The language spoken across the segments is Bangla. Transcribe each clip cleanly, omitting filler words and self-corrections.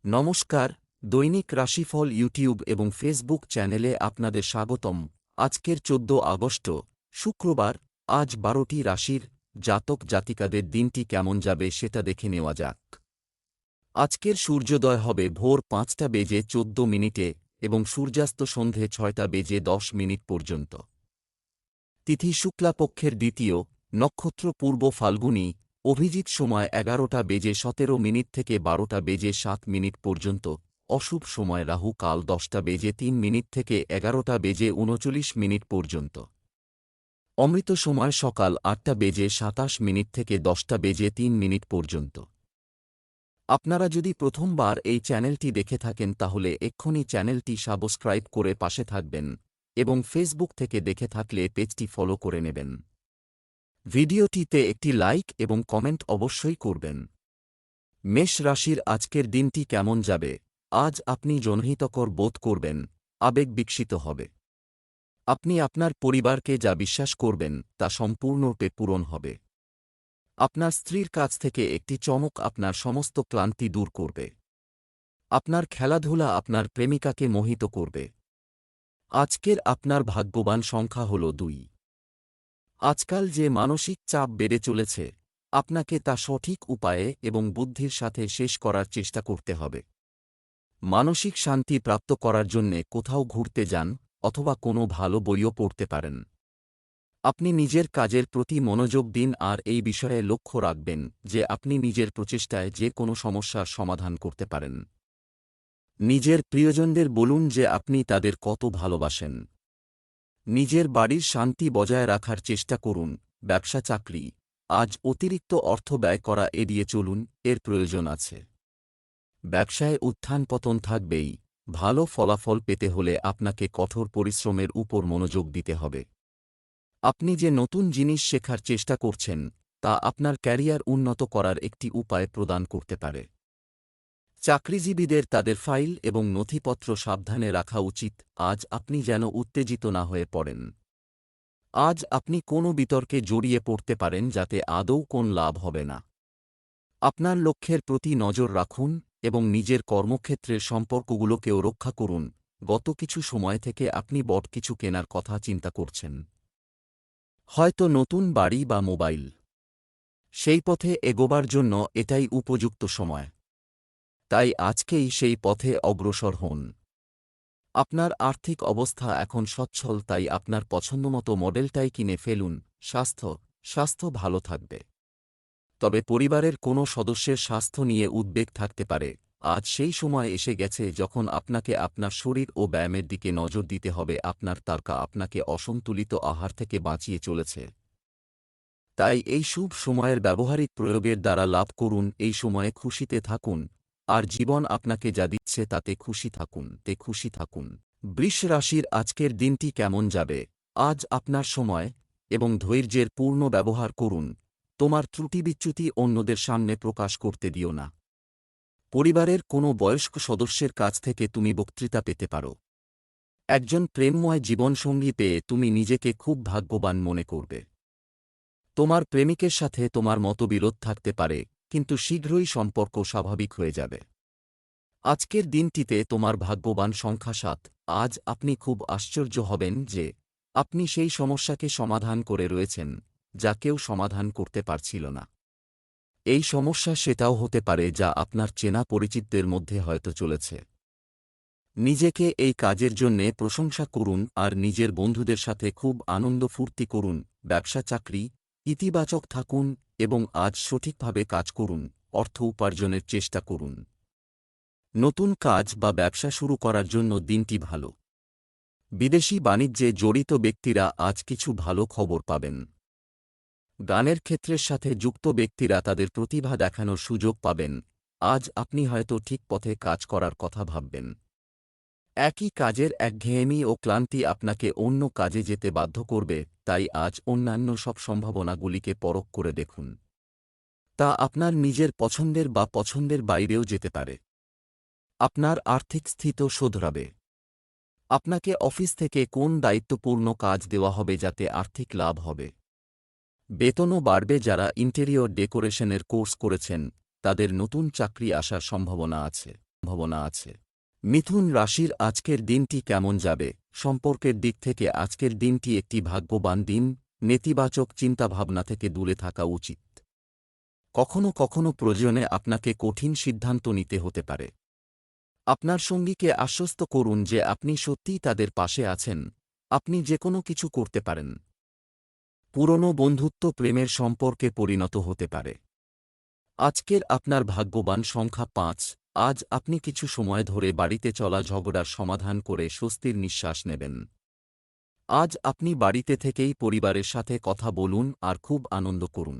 নমস্কার, দৈনিক রাশিফল ইউটিউব এবং ফেসবুক চ্যানেলে আপনাদের স্বাগতম। আজকের 14 আগস্ট শুক্রবার। আজ 12টি রাশির জাতক জাতিকাদের দিনটি কেমন যাবে সেটা দেখে নেওয়া যাক। আজকের সূর্যোদয় হবে ভোর 5:14 এবং সূর্যাস্ত সন্ধে 6:10 পর্যন্ত। তিথি শুক্লাপক্ষের দ্বিতীয়, নক্ষত্র পূর্ব ফাল্গুনী, অভিজিৎ সময় 11:17 থেকে 12:07 পর্যন্ত, অশুভ সময় রাহু কাল 10:03 থেকে 11:39 পর্যন্ত, অমৃত সময় সকাল 8:27 থেকে 10:03 পর্যন্ত। আপনারা যদি প্রথমবার এই চ্যানেলটি দেখে থাকেন তাহলে এক্ষুনি চ্যানেলটি সাবস্ক্রাইব করে পাশে থাকবেন এবং ফেসবুক থেকে দেখে থাকলে পেজটি ফলো করে নেবেন। ভিডিওটিতে একটি লাইক এবং কমেন্ট অবশ্যই করবেন। মেষ রাশির আজকের দিনটি কেমন যাবে? আজ আপনি জনহিতকর বোধ করবেন, আবেগ বিকশিত হবে। আপনি আপনার পরিবারকে যা বিশ্বাস করবেন তা সম্পূর্ণরূপে পূরণ হবে। আপনার স্ত্রীর কাছ থেকে একটি চমক আপনার সমস্ত ক্লান্তি দূর করবে। আপনার খেলাধুলা আপনার প্রেমিকাকে মোহিত করবে। আজকের আপনার ভাগ্যবান সংখ্যা হল 2। আজকাল যে মানসিক চাপ বেড়ে চলেছে, আপনাকে তা সঠিক উপায়ে এবং বুদ্ধির সাথে শেষ করার চেষ্টা করতে হবে। মানসিক শান্তি প্রাপ্ত করার জন্যে কোথাও ঘুরতে যান অথবা কোনো ভালো বইও পড়তে পারেন। আপনি নিজের কাজের প্রতি মনোযোগ দিন আর এই বিষয়ে লক্ষ্য রাখবেন যে আপনি নিজের প্রচেষ্টায় যে কোনো সমস্যার সমাধান করতে পারেন। নিজের প্রিয়জনদের বলুন যে আপনি তাদের কত ভালোবাসেন। নিজের বাড়ির শান্তি বজায় রাখার চেষ্টা করুন। ব্যবসা চাকরি, আজ অতিরিক্ত অর্থ ব্যয় করা এড়িয়ে চলুন, এর প্রয়োজন আছে। ব্যবসায় উত্থান পতন থাকবেই। ভালো ফলাফল পেতে হলে আপনাকে কঠোর পরিশ্রমের উপর মনোযোগ দিতে হবে। আপনি যে নতুন জিনিস শেখার চেষ্টা করছেন তা আপনার ক্যারিয়ার উন্নত করার একটি উপায় প্রদান করতে পারে। চাকরিজীবীদের তাদের ফাইল এবং নথিপত্র সাবধানে রাখা উচিত। আজ আপনি যেন উত্তেজিত না হয়ে পড়েন। আজ আপনি কোনো বিতর্কে জড়িয়ে পড়তে পারেন যাতে আদৌ কোন লাভ হবে না। আপনার লক্ষ্যের প্রতি নজর রাখুন এবং নিজের কর্মক্ষেত্রের সম্পর্কগুলোকেও রক্ষা করুন। গত কিছু সময় থেকে আপনি বড় কিছু কেনার কথা চিন্তা করছেন। হয়তো নতুন বাড়ি বা মোবাইল। সেই পথে এগোবার জন্য এটাই উপযুক্ত সময়। তাই আজকেই সেই পথে অগ্রসর হন। আপনার আর্থিক অবস্থা এখন সচ্ছল, তাই আপনার পছন্দমতো মডেলটাই কিনে ফেলুন। স্বাস্থ্য ভালো থাকবে। তবে পরিবারের কোনো সদস্যের স্বাস্থ্য নিয়ে উদ্বেগ থাকতে পারে। আজ সেই সময় এসে গেছে যখন আপনাকে আপনার শরীর ও ব্যায়ামের দিকে নজর দিতে হবে। আপনার তারকা আপনাকে অসন্তুলিত আহার থেকে বাঁচিয়ে চলেছে। তাই এই শুভ সময়ের ব্যবহারিক প্রয়োগের দ্বারা লাভ করুন। এই সময়ে খুশিতে থাকুন আর জীবন আপনাকে যা দিচ্ছে তাতে খুশি থাকুন। বৃষ রাশির আজকের দিনটি কেমন যাবে? আজ আপনার সময় এবং ধৈর্যের পূর্ণ ব্যবহার করুন। তোমার ত্রুটি-বিচ্যুতি অন্যদের সামনে প্রকাশ করতে দিও না। পরিবারের কোনো বয়স্ক সদস্যের কাছ থেকে তুমি বক্তৃতা পেতে পারো। একজন প্রেমময় জীবনসঙ্গী পেয়ে তুমি নিজেকে খুব ভাগ্যবান মনে করবে। তোমার প্রেমিকের সাথে তোমার মতবিরোধ থাকতে পারে, কিন্তু শীঘ্রই সম্পর্ক স্বাভাবিক হয়ে যাবে। আজকের দিনটিতে তোমার ভাগ্যবান সংখ্যা 7। আজ আপনি খুব আশ্চর্য হবেন যে আপনি সেই সমস্যাকে সমাধান করে রয়েছেন যা কেউ সমাধান করতে পারছিল না। এই সমস্যা সেটাও হতে পারে যা আপনার চেনা পরিচিতদের মধ্যে হয়তো চলেছে। নিজেকে এই কাজের জন্যে প্রশংসা করুন আর নিজের বন্ধুদের সাথে খুব আনন্দ ফুর্তি করুন। ব্যবসা চাকরি, ইতিবাচক থাকুন এবং আজ সঠিকভাবে কাজ করুন। অর্থ উপার্জনের চেষ্টা করুন। নতুন কাজ বা ব্যবসা শুরু করার জন্য দিনটি ভালো। বিদেশি বাণিজ্যে জড়িত ব্যক্তিরা আজ কিছু ভালো খবর পাবেন। গানের ক্ষেত্রের সাথে যুক্ত ব্যক্তিরা তাদের প্রতিভা দেখানোর সুযোগ পাবেন। আজ আপনি হয়তো ঠিক পথে কাজ করার কথা ভাববেন। একই কাজের একঘেয়েমি ও ক্লান্তি আপনাকে অন্য কাজে যেতে বাধ্য করবে, তাই আজ অন্যান্য সব সম্ভাবনাগুলিকে পরখ করে দেখুন। তা আপনার নিজের পছন্দের বা পছন্দের বাইরেও যেতে পারে। আপনার আর্থিক স্থিতি শোধরাবে। আপনাকে অফিস থেকে কোন দায়িত্বপূর্ণ কাজ দেওয়া হবে যাতে আর্থিক লাভ হবে। বেতনও বাড়বে। যারা ইন্টেরিয়র ডেকোরেশনের কোর্স করেছেন তাদের নতুন চাকরি আসার সম্ভাবনা আছে। সম্ভাবনা আছে। মিথুন রাশির আজকের দিনটি কেমন যাবে? সম্পর্কের দিক থেকে আজকের দিনটি একটি ভাগ্যবান দিন। নেতিবাচক চিন্তাভাবনা থেকে দূরে থাকা উচিত। কখনো কখনো প্রয়োজনে আপনাকে কঠিন সিদ্ধান্ত নিতে হতে পারে। আপনার সঙ্গীকে আশ্বস্ত করুন যে আপনি সত্যিই তাদের পাশে আছেন। আপনি যেকোনো কিছু করতে পারেন। পুরনো বন্ধুত্ব প্রেমের সম্পর্কে পরিণত হতে পারে। আজকের আপনার ভাগ্যবান সংখ্যা 5। আজ আপনি কিছু সময় ধরে বাড়িতে চলা ঝগড়ার সমাধান করে স্বস্তির নিঃশ্বাস নেবেন। আজ আপনি বাড়িতে থেকেই পরিবারের সাথে কথা বলুন আর খুব আনন্দ করুন।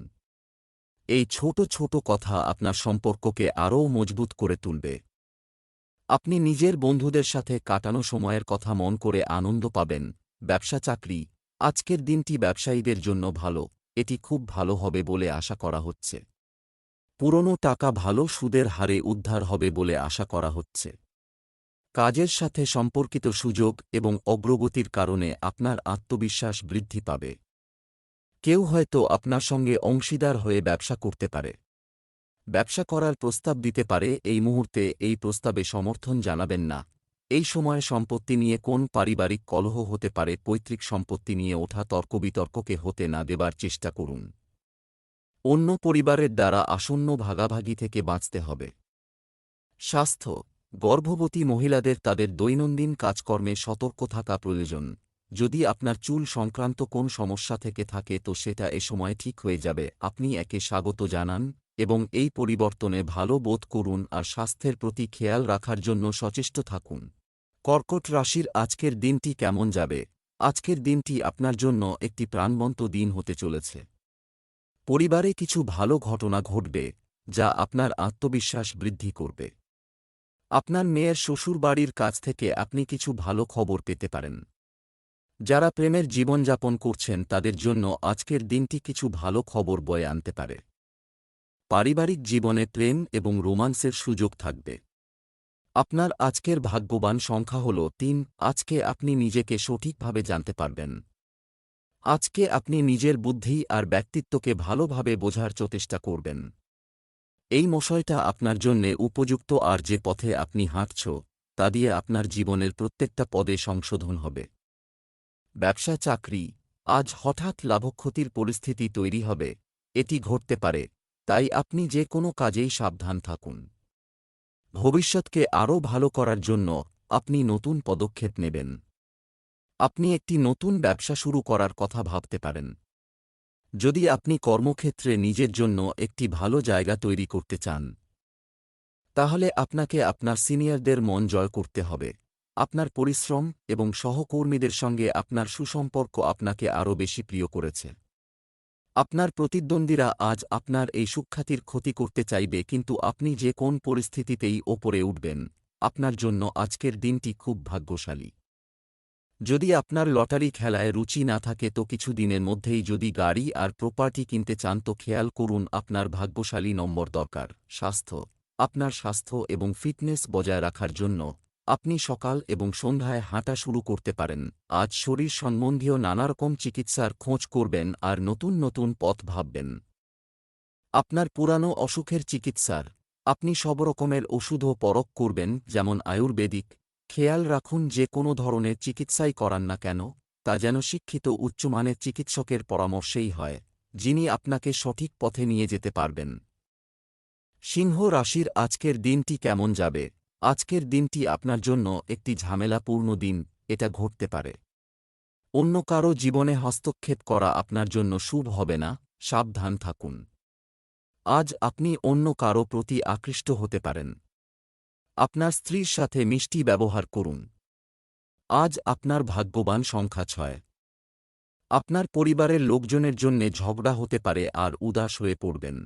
এই ছোট ছোট কথা আপনার সম্পর্ককে আরও মজবুত করে তুলবে। আপনি নিজের বন্ধুদের সাথে কাটানো সময়ের কথা মন করে আনন্দ পাবেন। ব্যবসা চাকরি আজকের দিনটি ব্যবসায়ীদের জন্য ভালো। এটি খুব ভালো হবে বলে আশা করা হচ্ছে। পুরনো টাকা ভালো সুদের হারে উদ্ধার হবে বলে আশা করা হচ্ছে। কাজের সাথে সম্পর্কিত সুযোগ এবং অগ্রগতির কারণে আপনার আত্মবিশ্বাস বৃদ্ধি পাবে। কেউ হয়তো আপনার সঙ্গে অংশীদার হয়ে ব্যবসা করতে পারে। ব্যবসা করার প্রস্তাব দিতে পারে। এই মুহূর্তে এই প্রস্তাবে সমর্থন জানাবেন না। এই সময়ে সম্পত্তি নিয়ে কোন পারিবারিক কলহ হতে পারে। পৈতৃক সম্পত্তি নিয়ে ওঠা তর্কবিতর্ককে হতে না দেবার চেষ্টা করুন। অন্য পরিবারের দ্বারা আসন্ন ভাগাভাগি থেকে বাঁচতে হবে। স্বাস্থ্য গর্ভবতী মহিলাদের তাদের দৈনন্দিন কাজকর্মে সতর্ক থাকা প্রয়োজন। যদি আপনার চুল সংক্রান্ত কোন সমস্যা থেকে থাকে তো সেটা এ সময় ঠিক হয়ে যাবে। আপনি একে স্বাগত জানান এবং এই পরিবর্তনে ভালো বোধ করুন আর স্বাস্থ্যের প্রতি খেয়াল রাখার জন্য সচেষ্ট থাকুন। কর্কট রাশির আজকের দিনটি কেমন যাবে? আজকের দিনটি আপনার জন্য একটি প্রাণবন্ত দিন হতে চলেছে। পরিবারে কিছু ভালো ঘটনা ঘটবে যা আপনার আত্মবিশ্বাস বৃদ্ধি করবে। আপনার মেয়ের শ্বশুরবাড়ির কাছ থেকে আপনি কিছু ভালো খবর পেতে পারেন। যারা প্রেমের জীবনযাপন করছেন তাদের জন্য আজকের দিনটি কিছু ভালো খবর বয়ে আনতে পারে। পারিবারিক জীবনে প্রেম এবং রোমান্সের সুযোগ থাকবে। আপনার আজকের ভাগ্যবান সংখ্যা হল 3। আজকে আপনি নিজেকে সঠিকভাবে জানতে পারবেন। আজকে আপনি নিজের বুদ্ধি আর ব্যক্তিত্বকে ভালোভাবে বোঝার চেষ্টা করবেন। এই বিষয়টা আপনার জন্যে উপযুক্ত আর যে পথে আপনি হাঁটছ তা দিয়ে আপনার জীবনের প্রত্যেকটা পদে সংশোধন হবে। ব্যবসা চাকরি আজ হঠাৎ লাভক্ষতির পরিস্থিতি তৈরি হবে। এটি ঘটতে পারে, তাই আপনি যে কোনো কাজেই সাবধান থাকুন। ভবিষ্যৎকে আরও ভালো করার জন্য আপনি নতুন পদক্ষেপ নেবেন। আপনি একটি নতুন ব্যবসা শুরু করার কথা ভাবতে পারেন। যদি আপনি কর্মক্ষেত্রে নিজের জন্য একটি ভালো জায়গা তৈরি করতে চান, তাহলে আপনাকে আপনার সিনিয়রদের মন জয় করতে হবে। আপনার পরিশ্রম এবং সহকর্মীদের সঙ্গে আপনার সুসম্পর্ক আপনাকে আরও বেশি প্রিয় করেছে। আপনার প্রতিদ্বন্দ্বীরা আজ আপনার এই সুখ্যাতির ক্ষতি করতে চাইবে, কিন্তু আপনি যে কোন পরিস্থিতিতেই ওপরে উঠবেন। আপনার জন্য আজকের দিনটি খুব ভাগ্যশালী। যদি আপনার লটারি খেলায় রুচি না থাকে তো কিছু দিনের মধ্যেই যদি গাড়ি আর প্রপার্টি কিনতে চান তো খেয়াল করুন আপনার ভাগ্যশালী নম্বর দরকার। স্বাস্থ্য আপনার স্বাস্থ্য এবং ফিটনেস বজায় রাখার জন্য আপনি সকাল এবং সন্ধ্যায় হাঁটা শুরু করতে পারেন। আজ শরীর সম্বন্ধীয় নানারকম চিকিৎসার খোঁজ করবেন আর নতুন নতুন পথ ভাববেন। আপনার পুরানো অসুখের চিকিৎসার আপনি সব রকমের ওষুধও পরখ করবেন, যেমন আয়ুর্বেদিক। খেয়াল রাখুন যে কোনো ধরনের চিকিৎসাই করান না কেন তা যেন শিক্ষিত উচ্চমানের চিকিৎসকের পরামর্শেই হয়, যিনি আপনাকে সঠিক পথে নিয়ে যেতে পারবেন। সিংহ রাশির আজকের দিনটি কেমন যাবে? আজকের দিনটি আপনার জন্য একটি ঝামেলাপূর্ণ দিন। এটা ঘটতে পারে। অন্য কারো জীবনে হস্তক্ষেপ করা আপনার জন্য শুভ হবে না। সাবধান থাকুন। আজ আপনি অন্য কারো প্রতি আকৃষ্ট হতে পারেন। আপনার স্ত্রীর সাথে মিষ্টি ব্যবহার করুন। আজ আপনার ভাগ্যবান সংখ্যা 6। আপনার পরিবারের লোকজনের জন্যে ঝগড়া হতে পারে আর উদাস হয়ে পড়বেন।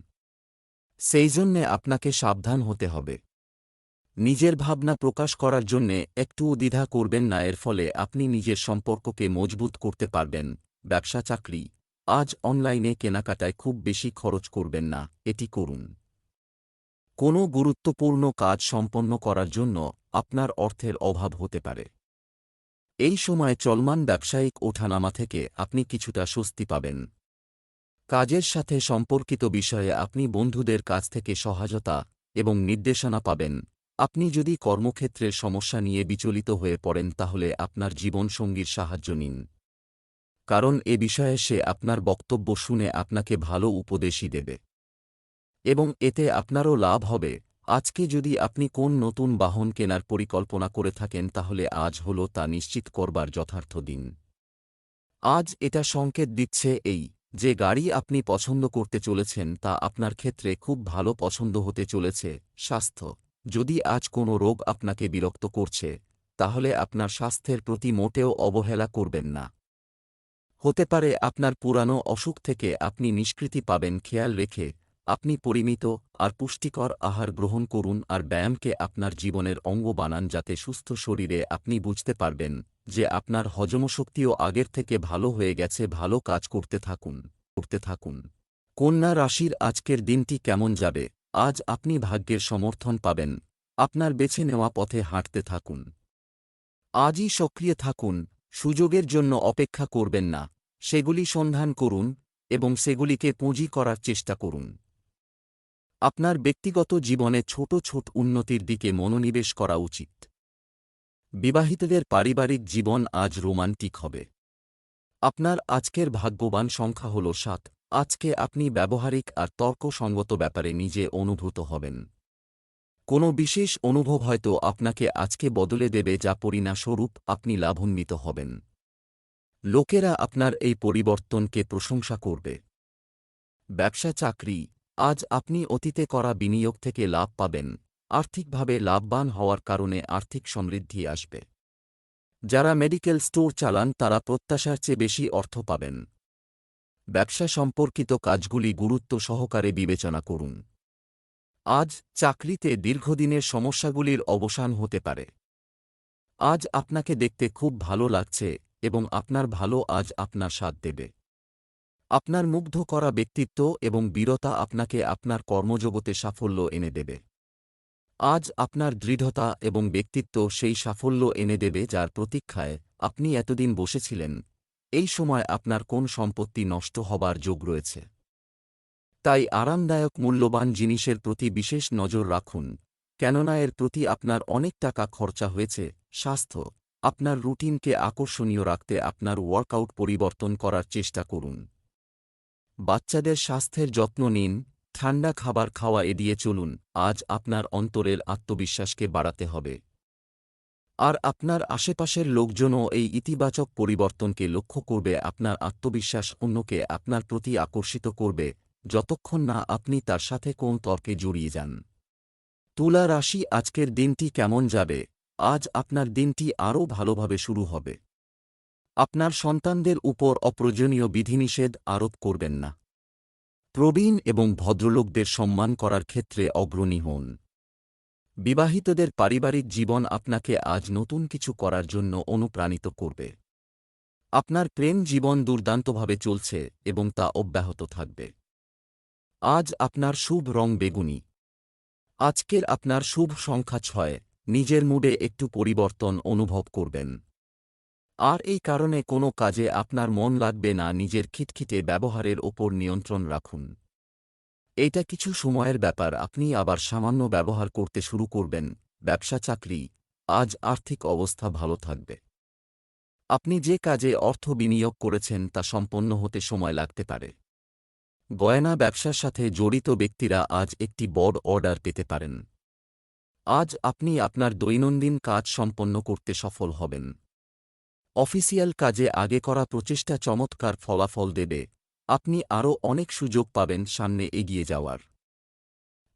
সেই জন্যে আপনাকে সাবধান হতে হবে। নিজের ভাবনা প্রকাশ করার জন্যে একটুও দ্বিধা করবেন না, এর ফলে আপনি নিজের সম্পর্ককে মজবুত করতে পারবেন। ব্যবসা চাকরি আজ অনলাইনে কেনাকাটায় খুব বেশি খরচ করবেন না, এটি করুন। কোনো গুরুত্বপূর্ণ কাজ সম্পন্ন করার জন্য আপনার অর্থের অভাব হতে পারে। এই সময় চলমান ব্যবসায়িক ওঠানামা থেকে আপনি কিছুটা স্বস্তি পাবেন। কাজের সাথে সম্পর্কিত বিষয়ে আপনি বন্ধুদের কাছ থেকে সহায়তা এবং নির্দেশনা পাবেন। আপনি যদি কর্মক্ষেত্রের সমস্যা নিয়ে বিচলিত হয়ে পড়েন তাহলে আপনার জীবনসঙ্গীর সাহায্য নিন, কারণ এ বিষয়ে সে আপনার বক্তব্য শুনে আপনাকে ভালো উপদেশই দেবে এবং এতে আপনারও লাভ হবে। আজকে যদি আপনি কোন নতুন বাহন কেনার পরিকল্পনা করে থাকেন তাহলে আজ হল তা নিশ্চিত করবার যথার্থ দিন। আজ এটা সংকেত দিচ্ছে যে গাড়ি আপনি পছন্দ করতে চলেছেন তা আপনার ক্ষেত্রে খুব ভালো পছন্দ হতে চলেছে। স্বাস্থ্য, যদি আজ কোনো রোগ আপনাকে বিরক্ত করছে তাহলে আপনার স্বাস্থ্যের প্রতি মোটেও অবহেলা করবেন না। হতে পারে আপনার পুরানো অসুখ থেকে আপনি নিষ্কৃতি পাবেন। খেয়াল রেখে আপনি পরিমিত আর পুষ্টিকর আহার গ্রহণ করুন আর ব্যায়ামকে আপনার জীবনের অঙ্গ বানান, যাতে সুস্থ শরীরে আপনি বুঝতে পারবেন যে আপনার হজমশক্তিও আগের থেকে ভালো হয়ে গেছে। ভালো কাজ করতে থাকুন। কন্যা রাশির আজকের দিনটি কেমন যাবে? আজ আপনি ভাগ্যের সমর্থন পাবেন। আপনার বেছে নেওয়া পথে হাঁটতে থাকুন। আজই সক্রিয় থাকুন, সুযোগের জন্য অপেক্ষা করবেন না, সেগুলি সন্ধান করুন এবং সেগুলিকে পুঁজি করার চেষ্টা করুন। আপনার ব্যক্তিগত জীবনে ছোট ছোট উন্নতির দিকে মনোনিবেশ করা উচিত। বিবাহিতদের পারিবারিক জীবন আজ রোমান্টিক হবে। আপনার আজকের ভাগ্যবান সংখ্যা হল 7। আজকে আপনি ব্যবহারিক আর তর্কসঙ্গত ব্যাপারে নিজে অনুভূত হবেন। কোনো বিশেষ অনুভব হয়তো আপনাকে আজকে বদলে দেবে, যা পরিণামস্বরূপ আপনি লাভান্বিত হবেন। লোকেরা আপনার এই পরিবর্তনকে প্রশংসা করবে। ব্যবসা চাকরি, আজ আপনি অতীতে করা বিনিয়োগ থেকে লাভ পাবেন। আর্থিকভাবে লাভবান হওয়ার কারণে আর্থিক সমৃদ্ধি আসবে। যারা মেডিকেল স্টোর চালান তারা প্রত্যাশার চেয়ে বেশি অর্থ পাবেন। ব্যবসা সম্পর্কিত কাজগুলি গুরুত্ব সহকারে বিবেচনা করুন। আজ চাকরিতে দীর্ঘদিনের সমস্যাগুলির অবসান হতে পারে। আজ আপনাকে দেখতে খুব ভালো লাগছে এবং আপনার ভালো আজ আপনার সাথ দেবে। আপনার মুগ্ধ করা ব্যক্তিত্ব এবং বীরতা আপনাকে আপনার কর্মজগতে সাফল্য এনে দেবে। আজ আপনার দৃঢ়তা এবং ব্যক্তিত্ব সেই সাফল্য এনে দেবে যার প্রতীক্ষায় আপনি এতদিন বসেছিলেন। এই সময় আপনার কোন সম্পত্তি নষ্ট হবার যোগ রয়েছে, তাই আরামদায়ক মূল্যবান জিনিসের প্রতি বিশেষ নজর রাখুন, কেননা এর প্রতি আপনার অনেক টাকা খরচা হয়েছে। স্বাস্থ্য, আপনার রুটিনকে আকর্ষণীয় রাখতে আপনার ওয়ার্কআউট পরিবর্তন করার চেষ্টা করুন। বাচ্চাদের স্বাস্থ্যের যত্ন নিন, ঠান্ডা খাবার খাওয়া এড়িয়ে চলুন। আজ আপনার অন্তরের আত্মবিশ্বাসকে বাড়াতে হবে, আর আপনার আশেপাশের লোকজনও এই ইতিবাচক পরিবর্তনকে লক্ষ্য করবে। আপনার আত্মবিশ্বাস অন্যকে আপনার প্রতি আকর্ষিত করবে, যতক্ষণ না আপনি তার সাথে কোন তর্কে জড়িয়ে যান। তুলা রাশি, আজকের দিনটি কেমন যাবে? আজ আপনার দিনটি আরও ভালোভাবে শুরু হবে। আপনার সন্তানদের উপর অপ্রয়োজনীয় বিধিনিষেধ আরোপ করবেন না। প্রবীণ এবং ভদ্রলোকদের সম্মান করার ক্ষেত্রে অগ্রণী হন। বিবাহিতদের পারিবারিক জীবন আপনাকে আজ নতুন কিছু করার জন্য অনুপ্রাণিত করবে। আপনার প্রেম জীবন দুর্দান্তভাবে চলছে এবং তা অব্যাহত থাকবে। আজ আপনার শুভ রং বেগুনি। আজকের আপনার শুভ সংখ্যা 6। নিজের মুডে একটু পরিবর্তন অনুভব করবেন, আর এই কারণে কোনো কাজে আপনার মন লাগবে না। নিজের খিটখিটে ব্যবহারের ওপর নিয়ন্ত্রণ রাখুন। এটা কিছু সময়ের ব্যাপার, আপনি আবার সামান্য ব্যবহার করতে শুরু করবেন। ব্যবসা চাকরি, আজ আর্থিক অবস্থা ভালো থাকবে। আপনি যে কাজে অর্থ বিনিয়োগ করেছেন তা সম্পন্ন হতে সময় লাগতে পারে। গয়না ব্যবসার সাথে জড়িত ব্যক্তিরা আজ একটি বড় অর্ডার পেতে পারেন। আজ আপনি আপনার দৈনন্দিন কাজ সম্পন্ন করতে সফল হবেন। অফিসিয়াল কাজে আগে করা প্রচেষ্টা চমৎকার ফলাফল দেবে। আপনি আরও অনেক সুযোগ পাবেন সামনে এগিয়ে যাওয়ার।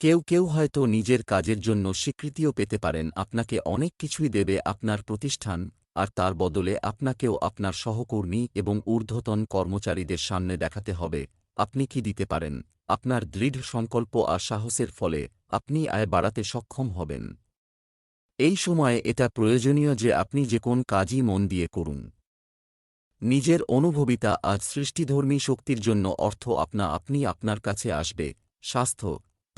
কেউ কেউ হয়তো নিজের কাজের জন্য স্বীকৃতিও পেতে পারেন। আপনাকে অনেক কিছুই দেবে আপনার প্রতিষ্ঠান, আর তার বদলে আপনাকেও আপনার সহকর্মী এবং ঊর্ধ্বতন কর্মচারীদের সামনে দেখাতে হবে আপনি কি দিতে পারেন। আপনার দৃঢ় সংকল্প আর সাহসের ফলে আপনি আয় বাড়াতে সক্ষম হবেন। এই সময়ে এটা প্রয়োজনীয় যে আপনি যে কোন কাজই মন দিয়ে করুন। নিজের অনুভবিতা আজ সৃষ্টিধর্মী শক্তির জন্য অর্থ আপনা আপনি আপনার কাছে আসবে। স্বাস্থ্য,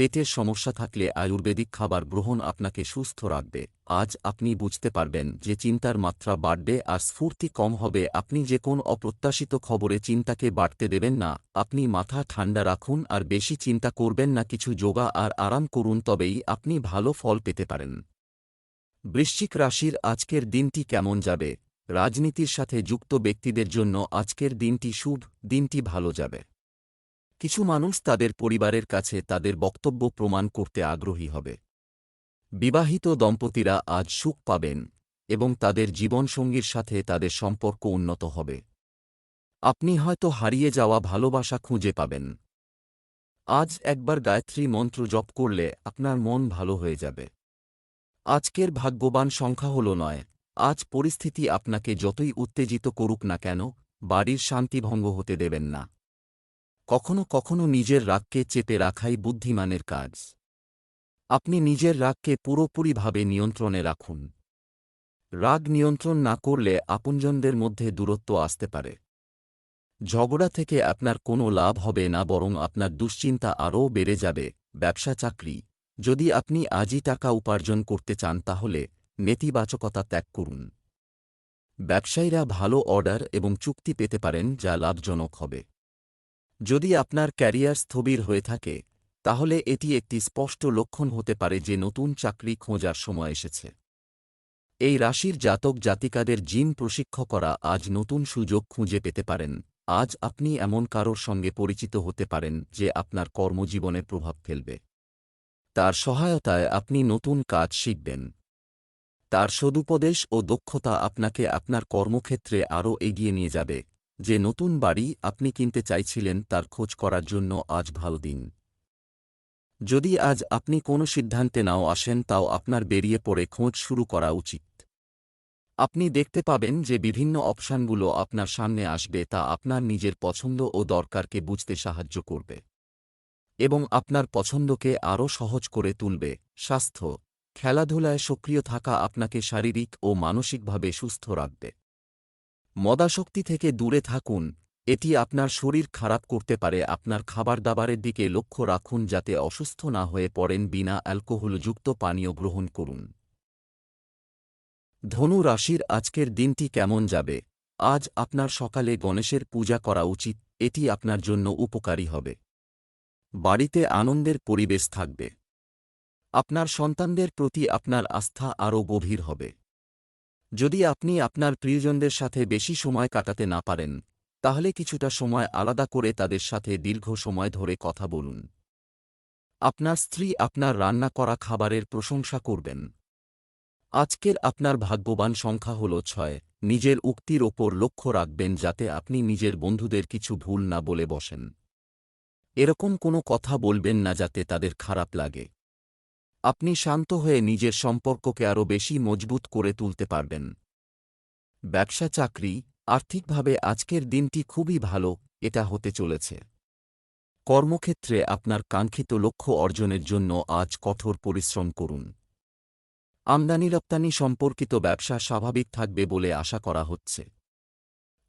পেটের সমস্যা থাকলে আয়ুর্বেদিক খাবার গ্রহণ আপনাকে সুস্থ রাখবে। আজ আপনি বুঝতে পারবেন যে চিন্তার মাত্রা বাড়বে আর স্ফূর্তি কম হবে। আপনি যে কোন অপ্রত্যাশিত খবরে চিন্তাকে বাড়তে দেবেন না। আপনি মাথা ঠান্ডা রাখুন আর বেশি চিন্তা করবেন না। কিছু যোগা আর আরাম করুন, তবেই আপনি ভালো ফল পেতে পারেন। বৃশ্চিক রাশির আজকের দিনটি কেমন যাবে? রাজনীতির সাথে যুক্ত ব্যক্তিদের জন্য আজকের দিনটি শুভ, দিনটি ভালো যাবে। কিছু মানুষ তাদের পরিবারের কাছে তাদের বক্তব্য প্রমাণ করতে আগ্রহী হবে। বিবাহিত দম্পতিরা আজ সুখ পাবেন এবং তাদের জীবনসঙ্গীর সাথে তাদের সম্পর্ক উন্নত হবে। আপনি হয়তো হারিয়ে যাওয়া ভালোবাসা খুঁজে পাবেন। আজ একবার গায়ত্রী মন্ত্র জপ করলে আপনার মন ভালো হয়ে যাবে। আজকের ভাগ্যবান সংখ্যা হল 9। আজ পরিস্থিতি আপনাকে যতই উত্তেজিত করুক না কেন, বাড়ির শান্তি ভঙ্গ হতে দেবেন না। কখনো কখনো নিজের রাগকে চেপে রাখাই বুদ্ধিমানের কাজ। আপনি নিজের রাগকে পুরোপুরিভাবে নিয়ন্ত্রণে রাখুন। রাগ নিয়ন্ত্রণ না করলে আপনজনদের মধ্যে দূরত্ব আসতে পারে। ঝগড়া থেকে আপনার কোনো লাভ হবে না, বরং আপনার দুশ্চিন্তা আরও বেড়ে যাবে। ব্যবসা চাকরি, যদি আপনি আজই টাকা উপার্জন করতে চান তাহলে নেতিবাচকতা ত্যাগ করুন। ব্যবসায়ীরা ভালো অর্ডার এবং চুক্তি পেতে পারেন যা লাভজনক হবে। যদি আপনার ক্যারিয়ার স্থবির হয়ে থাকে তাহলে এটি একটি স্পষ্ট লক্ষণ হতে পারে যে নতুন চাকরি খোঁজার সময় এসেছে। এই রাশির জাতক জাতিকাদের জিম প্রশিক্ষকরা আজ নতুন সুযোগ খুঁজে পেতে পারেন। আজ আপনি এমন কারোর সঙ্গে পরিচিত হতে পারেন যে আপনার কর্মজীবনে প্রভাব ফেলবে। তার সহায়তায় আপনি নতুন কাজ শিখবেন। তার সদুপদেশ ও দক্ষতা আপনাকে আপনার কর্মক্ষেত্রে আরও এগিয়ে নিয়ে যাবে। যে নতুন বাড়ি আপনি কিনতে চাইছিলেন তার খোঁজ করার জন্য আজ ভালো দিন। যদি আজ আপনি কোনো সিদ্ধান্তে নাও আসেন তাও আপনার বেরিয়ে পড়ে খোঁজ শুরু করা উচিত। আপনি দেখতে পাবেন যে বিভিন্ন অপশানগুলো আপনার সামনে আসবে, তা আপনার নিজের পছন্দ ও দরকারকে বুঝতে সাহায্য করবে এবং আপনার পছন্দকে আরও সহজ করে তুলবে। স্বাস্থ্য, খেলাধুলায় সক্রিয় থাকা আপনাকে শারীরিক ও মানসিকভাবে সুস্থ রাখবে। মদাসক্তি থেকে দূরে থাকুন, এটি আপনার শরীর খারাপ করতে পারে। আপনার খাবারদাবারের দিকে লক্ষ্য রাখুন যাতে অসুস্থ না হয়ে পড়েন। বিনা অ্যালকোহলযুক্ত পানীয় গ্রহণ করুন। ধনু রাশির আজকের দিনটি কেমন যাবে? আজ আপনার সকালে গণেশের পূজা করা উচিত, এটি আপনার জন্য উপকারী হবে। বাড়িতে আনন্দের পরিবেশ থাকবে। আপনার সন্তানদের প্রতি আপনার আস্থা আরও গভীর হবে। যদি আপনি আপনার প্রিয়জনদের সাথে বেশি সময় কাটাতে না পারেন তাহলে কিছুটা সময় আলাদা করে তাদের সাথে দীর্ঘ সময় ধরে কথা বলুন। আপনার স্ত্রী আপনার রান্না করা খাবারের প্রশংসা করবেন। আজকের আপনার ভাগ্যবান সংখ্যা হল 6। নিজের উক্তির ওপর লক্ষ্য রাখবেন যাতে আপনি নিজের বন্ধুদের কিছু ভুল না বলে বসেন। এরকম কোনো কথা বলবেন না যাতে তাদের খারাপ লাগে। আপনি শান্ত হয়ে নিজের সম্পর্ককে আরও বেশি মজবুত করে তুলতে পারবেন। ব্যবসা চাকরি, আর্থিকভাবে আজকের দিনটি খুবই ভালো, এটা হতে চলেছে। কর্মক্ষেত্রে আপনার কাঙ্ক্ষিত লক্ষ্য অর্জনের জন্য আজ কঠোর পরিশ্রম করুন। আমদানি রপ্তানি সম্পর্কিত ব্যবসা স্বাভাবিক থাকবে বলে আশা করা হচ্ছে।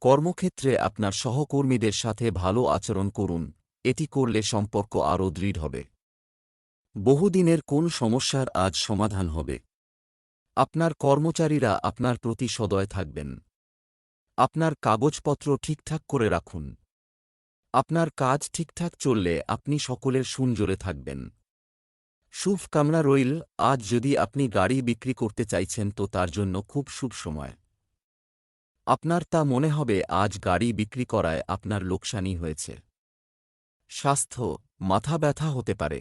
কর্মক্ষেত্রে আপনার সহকর্মীদের সাথে ভালো আচরণ করুন, এটি করলে সম্পর্ক আরও দৃঢ় হবে। বহুদিনের কোন সমস্যার আজ সমাধান হবে। আপনার কর্মচারীরা আপনার প্রতি সদয় থাকবেন। আপনার কাগজপত্র ঠিকঠাক করে রাখুন। আপনার কাজ ঠিকঠাক চললে আপনি সকলের সুনজরে থাকবেন। শুভ কামনা রইল। আজ যদি আপনি গাড়ি বিক্রি করতে চাইছেন তো তার জন্য খুব শুভ সময়। আপনার তা মনে হবে আজ গাড়ি বিক্রি করায় আপনার লোকসানি হয়েছে। স্বাস্থ্য, মাথা ব্যথা হতে পারে।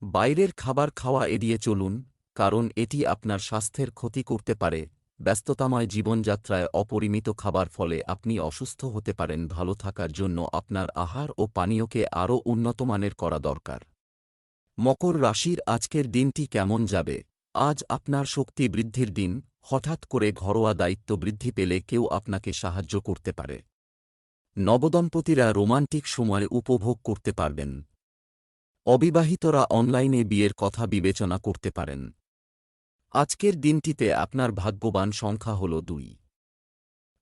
বাইরের খাবার খাওয়া এড়িয়ে চলুন, কারণ এটি আপনার স্বাস্থ্যের ক্ষতি করতে পারে। ব্যস্ততাময় জীবনযাত্রায় অপরিমিত খাবার ফলে আপনি অসুস্থ হতে পারেন। ভালো থাকার জন্য আপনার আহার ও পানীয়কে আরও উন্নতমানের করা দরকার। মকর রাশির আজকের দিনটি কেমন যাবে? আজ আপনার শক্তি বৃদ্ধির দিন। হঠাৎ করে ঘরোয়া দায়িত্ব বৃদ্ধি পেলে কেউ আপনাকে সাহায্য করতে পারে। নবদম্পতিরা রোমান্টিক সময় উপভোগ করতে পারবেন। অবিবাহিতরা অনলাইনে বিয়ের কথা বিবেচনা করতে পারেন। আজকের দিনটিতে আপনার ভাগ্যবান সংখ্যা হল 2।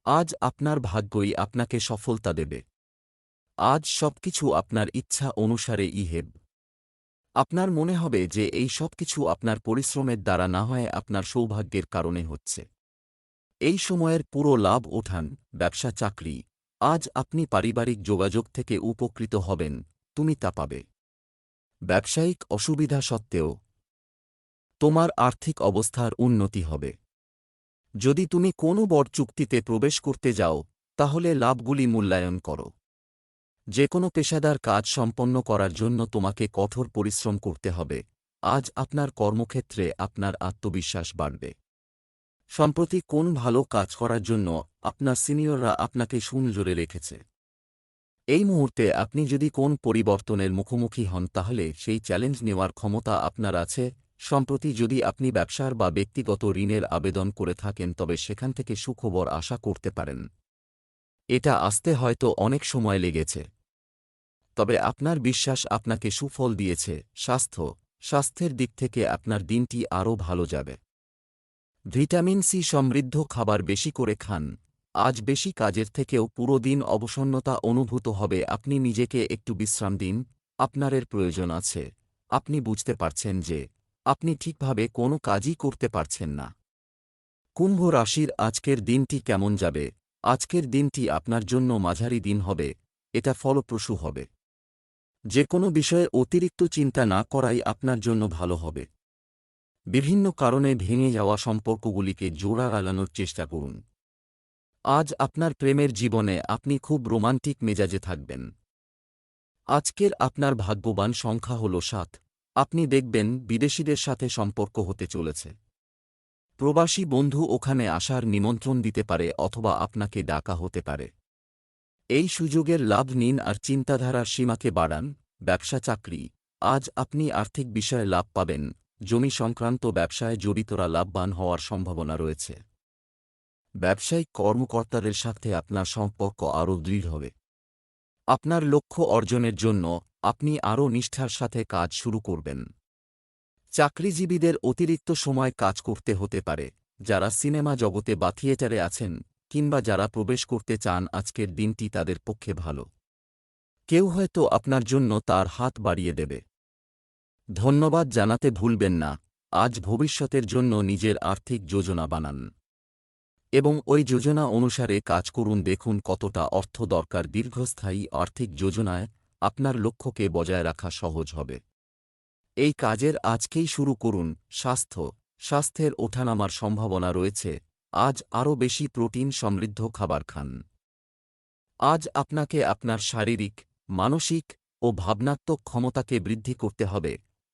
আজ আপনার ভাগ্যই আপনাকে সফলতা দেবে। আজ সবকিছু আপনার ইচ্ছা অনুসারে ইহেব। আপনার মনে হবে যে এই সব কিছু আপনার পরিশ্রমের দ্বারা না হয় আপনার সৌভাগ্যের কারণে হচ্ছে। এই সময়ের পুরো লাভ ওঠান। ব্যবসা চাকরি, আজ আপনি পারিবারিক যোগাযোগ থেকে উপকৃত হবেন, তুমি তা পাবে। ব্যবসায়িক অসুবিধা সত্ত্বেও তোমার আর্থিক অবস্থার উন্নতি হবে। যদি তুমি কোনো বড় চুক্তিতে প্রবেশ করতে যাও, তাহলে লাভগুলি মূল্যায়ন করো। যে কোনো পেশাদার কাজ সম্পন্ন করার জন্য তোমাকে কঠোর পরিশ্রম করতে হবে। আজ আপনার কর্মক্ষেত্রে আপনার আত্মবিশ্বাস বাড়বে। সম্প্রতি কোন ভালো কাজ করার জন্য আপনার সিনিয়ররা আপনাকে সুনজরে রেখেছে। এই মুহূর্তে আপনি যদি কোন পরিবর্তনের মুখোমুখি হন, তাহলে সেই চ্যালেঞ্জ নেওয়ার ক্ষমতা আপনার আছে। সম্প্রতি যদি আপনি ব্যবসার বা ব্যক্তিগত ঋণের আবেদন করে থাকেন, তবে সেখান থেকে সুখবর আশা করতে পারেন। এটা আসতে হয়তো অনেক সময় লেগেছে, তবে আপনার বিশ্বাস আপনাকে সুফল দিয়েছে। স্বাস্থ্যের দিক থেকে আপনার দিনটি আরও ভালো যাবে। ভিটামিন সি সমৃদ্ধ খাবার বেশি করে খান। আজ বেশি কাজের থেকেও পুরো দিন অবসন্নতা অনুভূত হবে। আপনি নিজেকে একটু বিশ্রাম দিন। আপনার এর প্রয়োজন আছে। আপনি বুঝতে পারছেন যে আপনি ঠিকভাবে কোনো কাজই করতে পারছেন না। কুম্ভ রাশির আজকের দিনটি কেমন যাবে? আজকের দিনটি আপনার জন্য মাঝারি দিন হবে। এটা ফলপ্রসূ হবে। যে কোনো বিষয়ে অতিরিক্ত চিন্তা না করাই আপনার জন্য ভালো হবে। বিভিন্ন কারণে ভেঙে যাওয়া সম্পর্কগুলিকে জোড়া লাগানোর চেষ্টা করুন। আজ আপনার প্রেমের জীবনে আপনি খুব রোমান্টিক মেজাজে থাকবেন। আজকের আপনার ভাগ্যবান সংখ্যা হল 7। আপনি দেখবেন বিদেশিদের সাথে সম্পর্ক হতে চলেছে। প্রবাসী বন্ধু ওখানে আসার নিমন্ত্রণ দিতে পারে অথবা আপনাকে ডাকা হতে পারে। এই সুযোগের লাভ নিন আর চিন্তাধারার সীমাকে বাড়ান। ব্যবসা চাকরি, আজ আপনি আর্থিক বিষয়ে লাভ পাবেন। জমি সংক্রান্ত ব্যবসায় জড়িতরা লাভবান হওয়ার সম্ভাবনা রয়েছে। ব্যবসায়িক কর্মকর্তাদের সাথে আপনার সম্পর্ক আরও দৃঢ় হবে। আপনার লক্ষ্য অর্জনের জন্য আপনি আরও নিষ্ঠার সাথে কাজ শুরু করবেন। চাকরিজীবীদের অতিরিক্ত সময় কাজ করতে হতে পারে। যারা সিনেমা জগতে বা থিয়েটারে আছেন কিংবা যারা প্রবেশ করতে চান, আজকের দিনটি তাদের পক্ষে ভালো। কেউ হয়তো আপনার জন্য তার হাত বাড়িয়ে দেবে। ধন্যবাদ জানাতে ভুলবেন না। আজ ভবিষ্যতের জন্য নিজের আর্থিক যোজনা বানান এবং ওই যোজনা অনুসারে কাজ করুন। দেখুন কতটা অর্থ দরকার। দীর্ঘস্থায়ী আর্থিক যোজনায় আপনার লক্ষ্যকে বজায় রাখা সহজ হবে। এই কাজের আজকেই শুরু করুন। স্বাস্থ্যের ওঠানামার সম্ভাবনা রয়েছে। আজ আরও বেশি প্রোটিন সমৃদ্ধ খাবার খান। আজ আপনাকে আপনার শারীরিক, মানসিক ও ভাবনাত্মক ক্ষমতাকে বৃদ্ধি করতে হবে।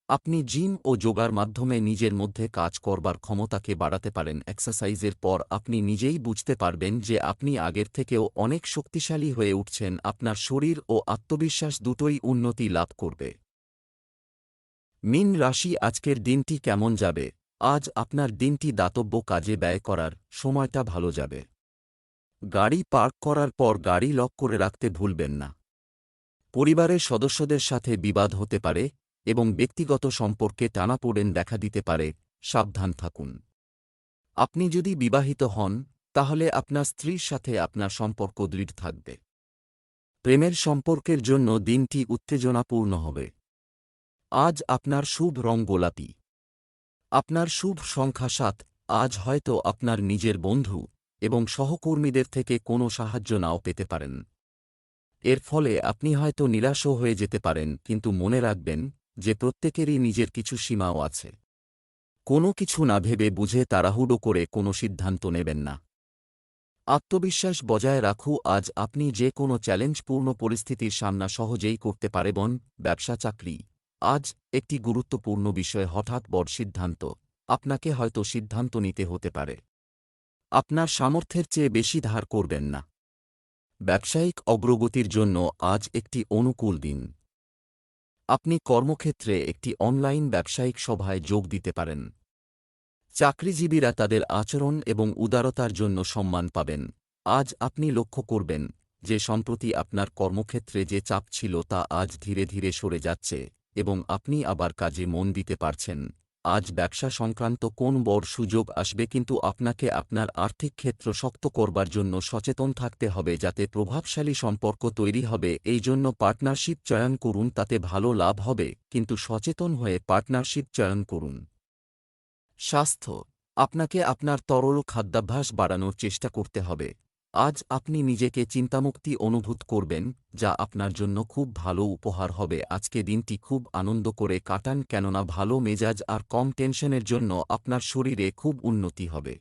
আপনি জিম ও যোগার মাধ্যমে নিজের মধ্যে কাজ করবার ক্ষমতাকে বাড়াতে পারেন। এক্সারসাইজের পর আপনি নিজেই বুঝতে পারবেন যে আপনি আগের থেকেও অনেক শক্তিশালী হয়ে উঠছেন। আপনার শরীর ও আত্মবিশ্বাস দুটোই উন্নতি লাভ করবে। মীন রাশি, আজকের দিনটি কেমন যাবে? আজ আপনার দিনটি দাতব্য কাজে ব্যয় করার সময়টা ভালো যাবে। গাড়ি পার্ক করার পর গাড়ি লক করে রাখতে ভুলবেন না। পরিবারের সদস্যদের সাথে বিবাদ হতে পারে এবং ব্যক্তিগত সম্পর্কে টানাপোড়েন দেখা দিতে পারে। সাবধান থাকুন। আপনি যদি বিবাহিত হন, তাহলে আপনার স্ত্রীর সাথে আপনার সম্পর্ক দৃঢ় থাকবে। প্রেমের সম্পর্কের জন্য দিনটি উত্তেজনাপূর্ণ হবে। আজ আপনার শুভ রং গোলাপি। আপনার শুভ সংখ্যা 7। আজ হয়তো আপনার নিজের বন্ধু এবং সহকর্মীদের থেকে কোনো সাহায্য নাও পেতে পারেন। এর ফলে আপনি হয়তো নিরাশও হয়ে যেতে পারেন, কিন্তু মনে রাখবেন যে প্রত্যেকেরই নিজের কিছু সীমাও আছে। কোনো কিছু না ভেবে বুঝে তাড়াহুড়ো করে কোনো সিদ্ধান্ত নেবেন না। আত্মবিশ্বাস বজায় রাখু। আজ আপনি যে কোনো চ্যালেঞ্জপূর্ণ পরিস্থিতির সামনা সহজেই করতে পারবেন। ব্যবসা চাকরি, আজ একটি গুরুত্বপূর্ণ বিষয়ে হঠাৎ বড় সিদ্ধান্ত। আপনাকে হয়তো সিদ্ধান্ত নিতে হতে পারে। আপনার সামর্থ্যের চেয়ে বেশি ধার করবেন না। ব্যবসায়িক অগ্রগতির জন্য আজ একটি অনুকূল দিন। আপনি কর্মক্ষেত্রে একটি অনলাইন ব্যবসায়িক সভায় যোগ দিতে পারেন। চাকরিজীবীরা তাদের আচরণ এবং উদারতার জন্য সম্মান পাবেন। আজ আপনি লক্ষ্য করবেন যে সম্প্রতি আপনার কর্মক্ষেত্রে যে চাপ ছিল তা আজ ধীরে ধীরে সরে যাচ্ছে এবং আপনি আবার কাজে মন দিতে পারছেন। আজ ব্যবসা সংক্রান্ত কোন বড় সুযোগ আসবে, কিন্তু আপনাকে আপনার আর্থিক ক্ষেত্র শক্ত করবার জন্য সচেতন থাকতে হবে যাতে প্রভাবশালী সম্পর্ক তৈরি হবে। এই জন্য পার্টনারশিপ চয়ন করুন, তাতে ভালো লাভ হবে, কিন্তু সচেতন হয়ে পার্টনারশিপ চয়ন করুন। স্বাস্থ্য, আপনাকে আপনার তরল খাদ্যাভ্যাস বাড়ানোর চেষ্টা করতে হবে। আজ আপনি নিজেকে চিন্তামুক্তি অনুভূত করবেন, যা আপনার জন্য খুব ভালো উপহার হবে। আজকে দিনটি খুব আনন্দ করে কাটান, কেননা ভালো মেজাজ আর কম টেনশনের জন্য আপনার শরীরে খুব উন্নতি হবে।